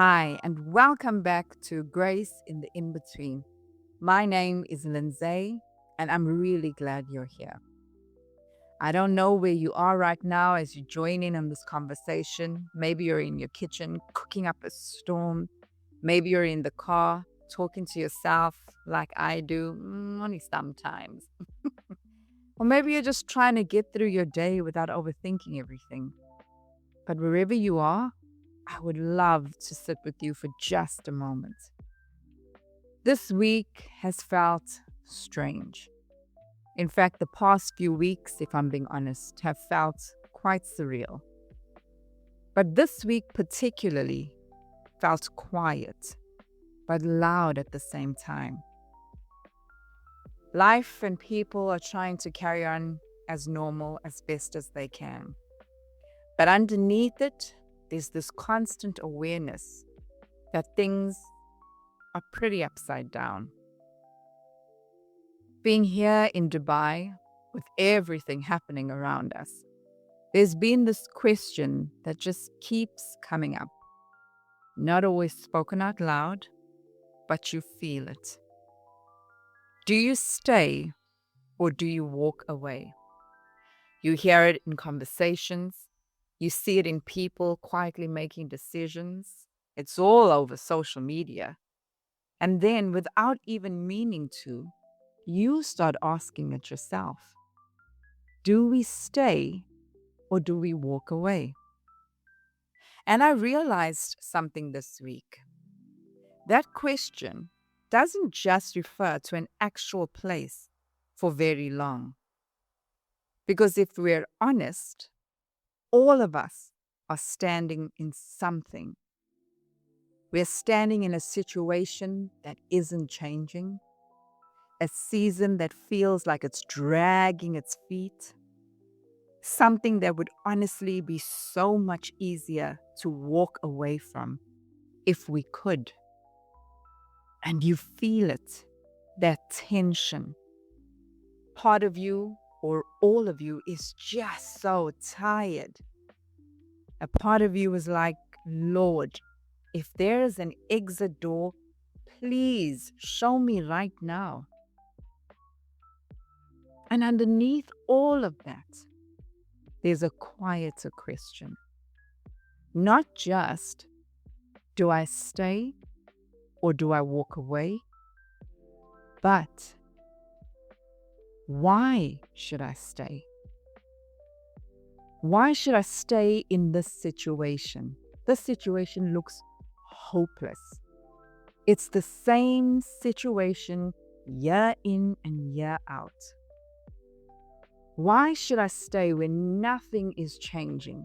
Hi, and welcome back to Grace in the In Between. My name is Lindsay, and I'm really glad you're here. I don't know where you are right now as you join in on this conversation. Maybe you're in your kitchen cooking up a storm. Maybe you're in the car talking to yourself like I do, only sometimes. Or maybe you're just trying to get through your day without overthinking everything. But wherever you are, I would love to sit with you for just a moment. This week has felt strange. In fact, the past few weeks, if I'm being honest, have felt quite surreal. But this week particularly felt quiet, but loud at the same time. Life and people are trying to carry on as normal as best as they can. But underneath it, there's this constant awareness that things are pretty upside down. Being here in Dubai, with everything happening around us, there's been this question that just keeps coming up. Not always spoken out loud, but you feel it. Do you stay or do you walk away? You hear it in conversations. You see it in people quietly making decisions. It's all over social media. And then, without even meaning to, you start asking it yourself. Do we stay or do we walk away? And I realized something this week. That question doesn't just refer to an actual place for very long. Because if we're honest, all of us are standing in something. We're standing in a situation that isn't changing, a season that feels like it's dragging its feet, something that would honestly be so much easier to walk away from if we could. And you feel it, that tension. Part of you or all of you is just so tired. A part of you is like, Lord, if there is an exit door, please show me right now. And underneath all of that, there's a quieter question. Not just, do I stay or do I walk away? But why should I stay? Why should I stay in this situation? This situation looks hopeless. It's the same situation year in and year out. Why should I stay when nothing is changing?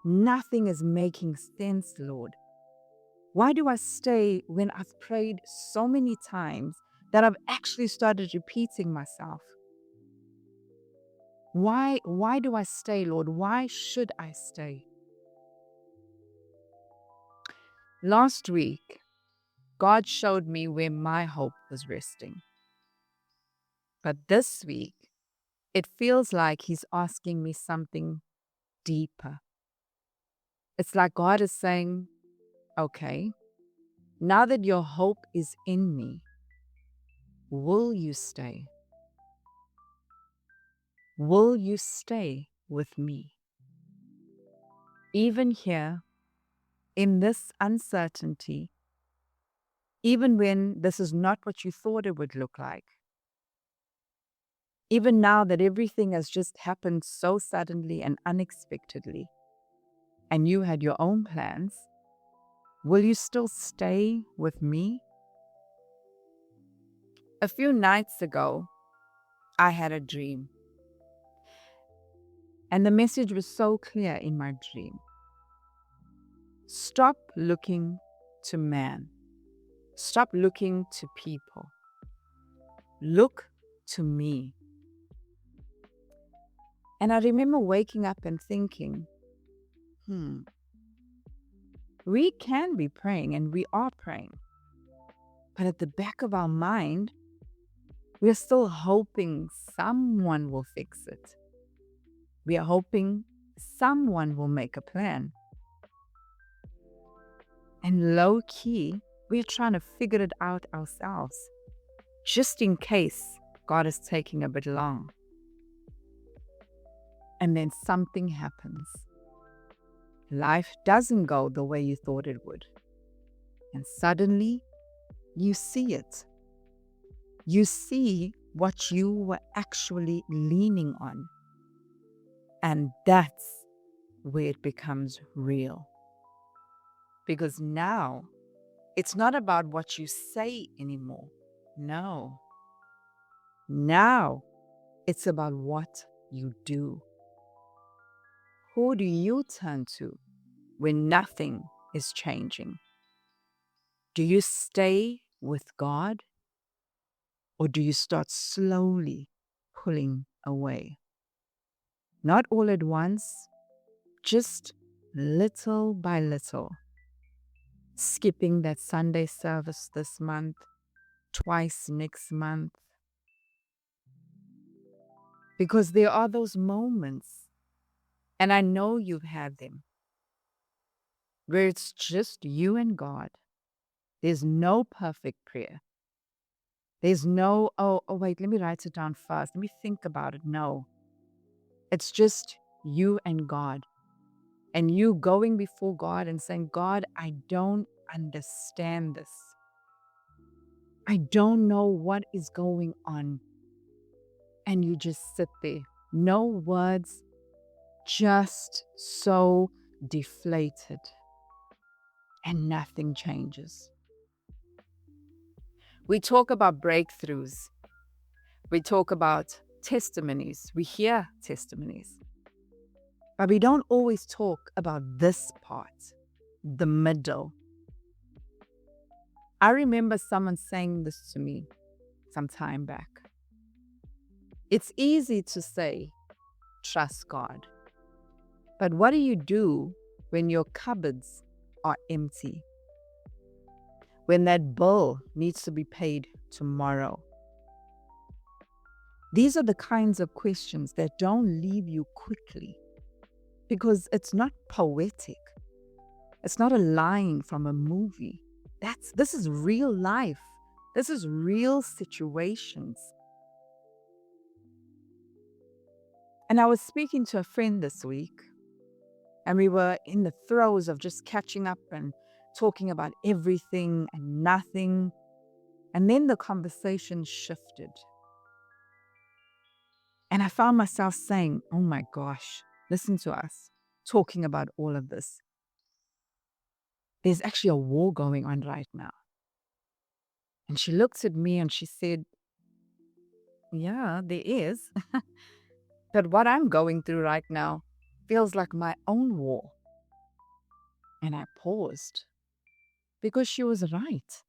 Nothing is making sense, Lord. Why do I stay when I've prayed so many times that I've actually started repeating myself? Why do I stay, Lord? Why should I stay? Last week, God showed me where my hope was resting. But this week, it feels like He's asking me something deeper. It's like God is saying, okay, now that your hope is in me, will you stay? Will you stay with me? Even here, in this uncertainty, even when this is not what you thought it would look like, even now that everything has just happened so suddenly and unexpectedly, and you had your own plans, will you still stay with me? A few nights ago, I had a dream. And the message was so clear in my dream. Stop looking to man. Stop looking to people. Look to me. And I remember waking up and thinking, we can be praying and we are praying. But at the back of our mind, we're still hoping someone will fix it. We are hoping someone will make a plan. And low key, we're trying to figure it out ourselves, just in case God is taking a bit long. And then something happens. Life doesn't go the way you thought it would. And suddenly, you see it. You see what you were actually leaning on. And that's where it becomes real. Because now, it's not about what you say anymore. No. Now, it's about what you do. Who do you turn to when nothing is changing? Do you stay with God, or do you start slowly pulling away? Not all at once, just little by little. Skipping that Sunday service this month, twice next month. Because there are those moments, and I know you've had them, where it's just you and God. There's no perfect prayer. There's no, wait, let me write it down first. Let me think about it. No. It's just you and God. And you going before God and saying, God, I don't understand this. I don't know what is going on. And you just sit there. No words, just so deflated. And nothing changes. We talk about breakthroughs. We talk about testimonies. We hear testimonies. But we don't always talk about this part, the middle. I remember someone saying this to me some time back. It's easy to say, trust God. But what do you do when your cupboards are empty? When that bill needs to be paid tomorrow? These are the kinds of questions that don't leave you quickly, because it's not poetic. It's not a line from a movie. This is real life. This is real situations. And I was speaking to a friend this week, and we were in the throes of just catching up and talking about everything and nothing. And then the conversation shifted. And I found myself saying, oh my gosh, listen to us talking about all of this. There's actually a war going on right now. And she looked at me and she said, yeah, there is. But what I'm going through right now feels like my own war. And I paused because she was right.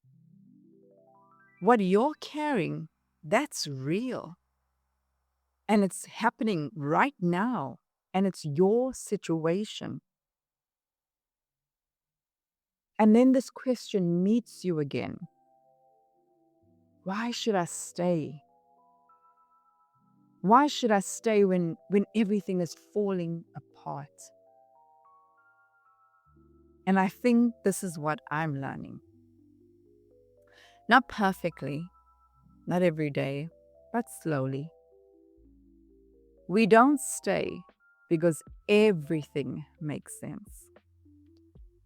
What you're carrying, that's real. And it's happening right now. And it's your situation. And then this question meets you again. Why should I stay? Why should I stay when everything is falling apart? And I think this is what I'm learning. Not perfectly, not every day, but slowly. We don't stay because everything makes sense.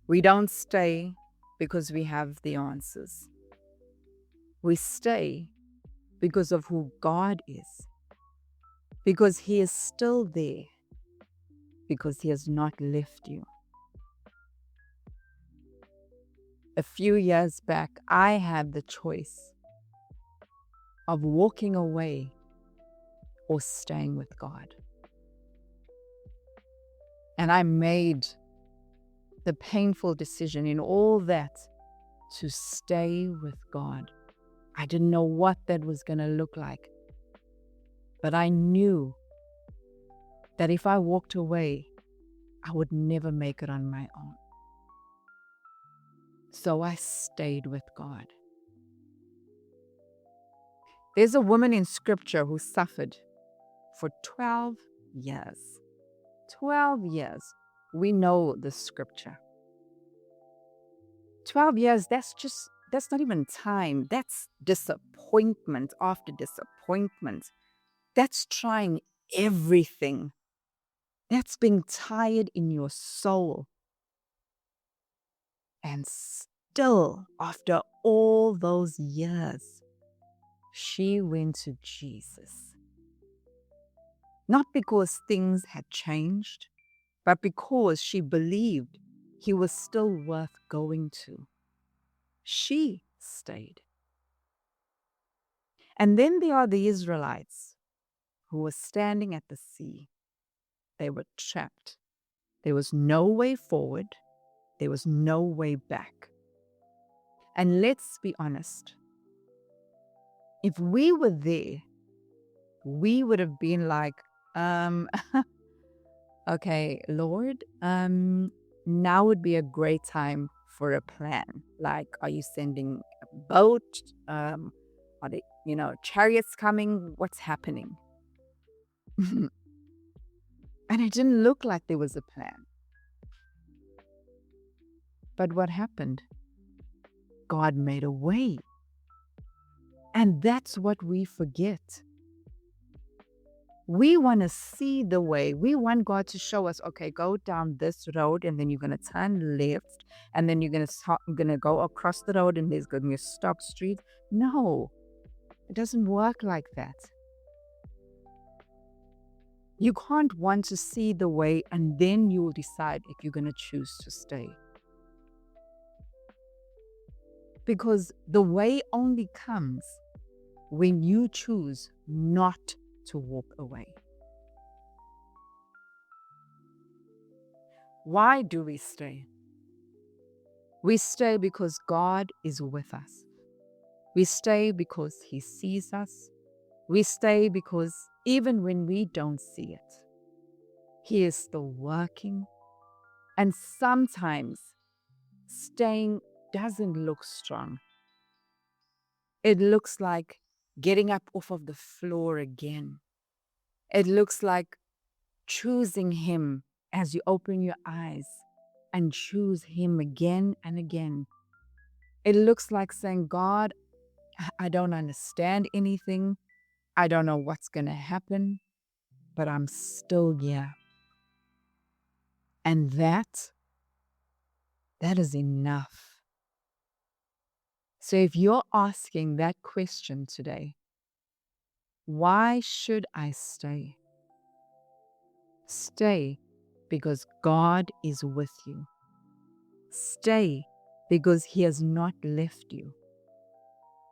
We don't stay because we have the answers. We stay because of who God is. Because He is still there. Because He has not left you. A few years back, I had the choice of walking away or staying with God. And I made the painful decision in all that to stay with God. I didn't know what that was going to look like. But I knew that if I walked away, I would never make it on my own. So I stayed with God. There's a woman in scripture who suffered for 12 years. 12 years. We know the scripture. 12 years, that's not even time. That's disappointment after disappointment. That's trying everything. That's being tired in your soul. And still, after all those years, she went to Jesus. Not because things had changed, but because she believed he was still worth going to. She stayed. And then there are the Israelites who were standing at the sea. They were trapped. There was no way forward. There was no way back. And let's be honest. If we were there, we would have been like, okay, Lord, now would be a great time for a plan. Like, are you sending a boat? Are they, chariots coming? What's happening? And it didn't look like there was a plan. But what happened? God made a way. And that's what we forget. We want to see the way. We want God to show us, okay, go down this road and then you're going to turn left and then you're going to go across the road and there's going to be a stop street. No, it doesn't work like that. You can't want to see the way and then you will decide if you're going to choose to stay. Because the way only comes when you choose not to walk away. Why do we stay? We stay because God is with us. We stay because He sees us. We stay because even when we don't see it, He is still working. And sometimes staying doesn't look strong. It looks like getting up off of the floor again. It looks like choosing Him as you open your eyes and choose Him again and again. It looks like saying, God, I don't understand anything. I don't know what's going to happen, but I'm still here. And that is enough. So if you're asking that question today, why should I stay? Stay because God is with you. Stay because He has not left you.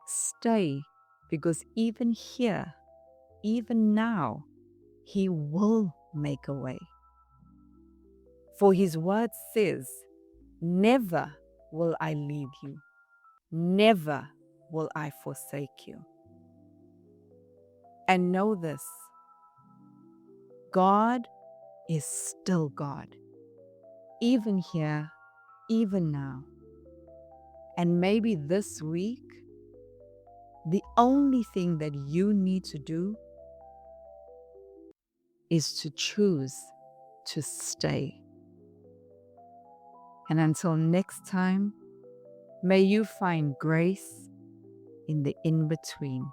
Stay because even here, even now, He will make a way. For His word says, never will I leave you. Never will I forsake you. And know this, God is still God, even here, even now. And maybe this week, the only thing that you need to do is to choose to stay. And until next time, may you find grace in the in-between.